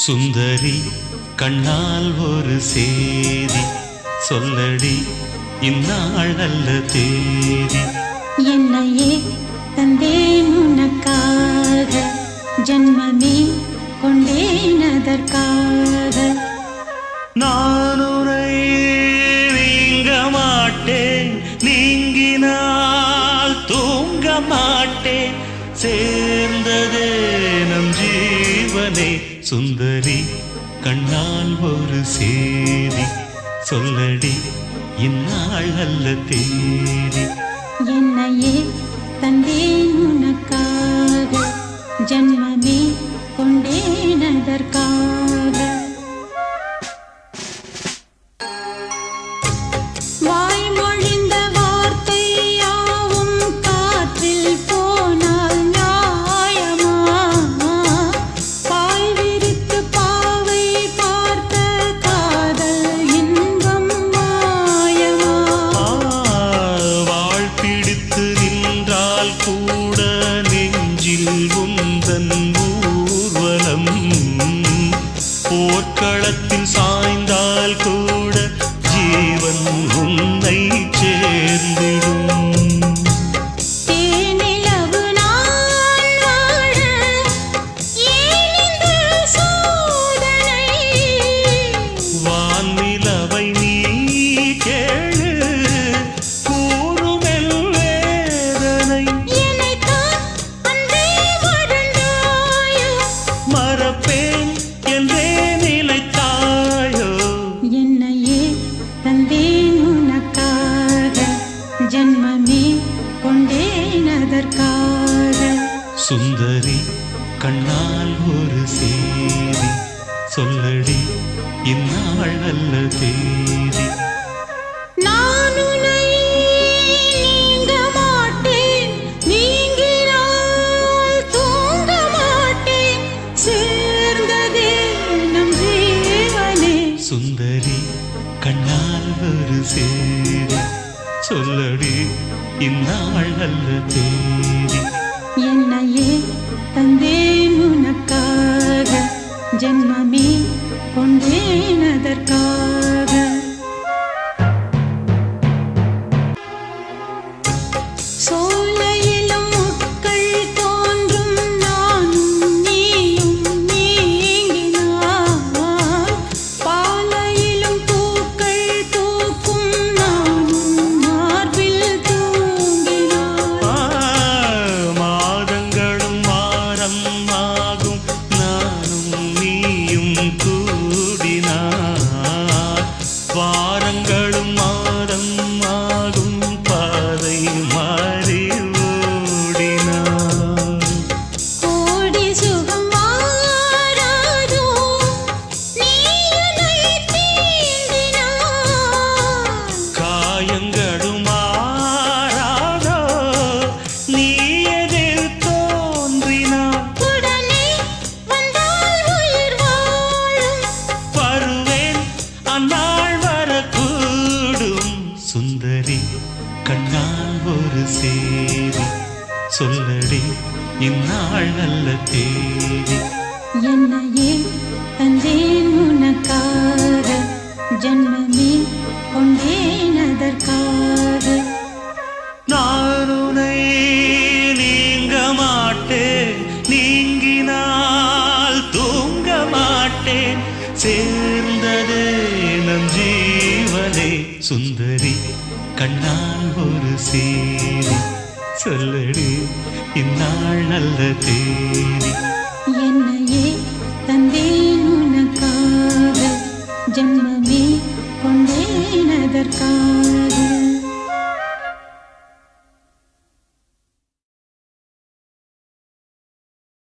சுந்தரி கண்ணால் ஒரு சேதி சொல்லடி இந்நாள் நல்ல தேதி. என்னையே தந்தேன் உனக்காக, ஜன்மமே கொண்டேன் அதற்காக. நான் உன்னை நீங்க மாட்டேன், நீங்கினால் தூங்க மாட்டேன், சேர்ந்ததே நம் ஜீவனே. சுந்தரி கண்ணால் ஒரு சேதி சொல்லடி இந்நாள் நல்ல தேதி. என்னையே தந்தேன் உனக்காக, ஜன்மமே கொண்டேன் அதற்காக. வாய்மொழிந்த வார்த்தை யாவும் காற்றில் போனால் நியாயமா? பாய் விரித்து பாவை பார்த்த காதல் இன்பம் மாயமா? வாழ் பிடித்து நின்றால் கூட நெஞ்சில் உந்தன் ஊர்வலம், போர்க்களத்தில் சாய்ந்தால் கூட ஜீவன் உன்னை சேர்ந்திடும். தேனிலவு நான் வாழ ஏன் இந்த சோதனை? வான்நிலவை நீ கேளு கூறுமெல் வேதனை. என்னைத்தான் அன்பே மறந்தாயோ? மறப்பேன் என்றே நிலைத்தாயோ? என்னையே தந்தேன் உனக்காக, ஜன்மமே கொண்டேன் அதற்காக. சுந்தரி கண்ணால் ஒரு சேதி சொல்லடி இந்நாள் நல்ல தேதி. நான் உன்னை நீங்க மாட்டேன், நீங்கினால் தூங்க மாட்டேன், சேர்ந்ததே நம் ஜீவனே. சுந்தரி கண்ணால் ஒரு சேதி சொல்லடி இந்நாள் நல்ல தேதி. என்னையே தந்தேன் உனக்காக, ஜன்மமே கொண்டேன் அதற்காக. சோலையிலும் முட்கள் தோன்றும் நானும் நீயும் நீங்கினாய், பாலையிலும் பூக்கள் பூக்கும் நானும் மார்பில் தூங்கினாய். மாதங்களும் வாரம் ஆகும் நானும் நீயும் கூடினார், வாரங்களும் மாதம் ஆகும் பாதை மாறி ஓடினார். கோடி சுகம் மாறாதோ நீ என்னை தீண்டினாய்? காயங்களும் மாறாதோ நீ எதில் தோன்றினார். உடனே வந்தால் உயிர் வாழும், வருவேன் அந்நாள் வரக்கூடும். சுந்தரி கண்ணால் ஒரு சேதி சொல்லடி இந்நாள் நல்ல தேதி. என்னையே தந்தேன் உனக்காக, ஜன்மமே கொண்டேன் அதற்காக. நான் உன்னை நீங்க மாட்டேன், நீங்கினால் தூங்க மாட்டேன், சேர்ந்ததே நம் ஜீவனே. சுந்தரி கண்ணால் ஒரு சேதி சொல்லடி இந்நாள் நல்ல தேதி. என்னையே தந்தேன் உனக்காக, ஜன்மமே கொண்டேன் அதற்காக.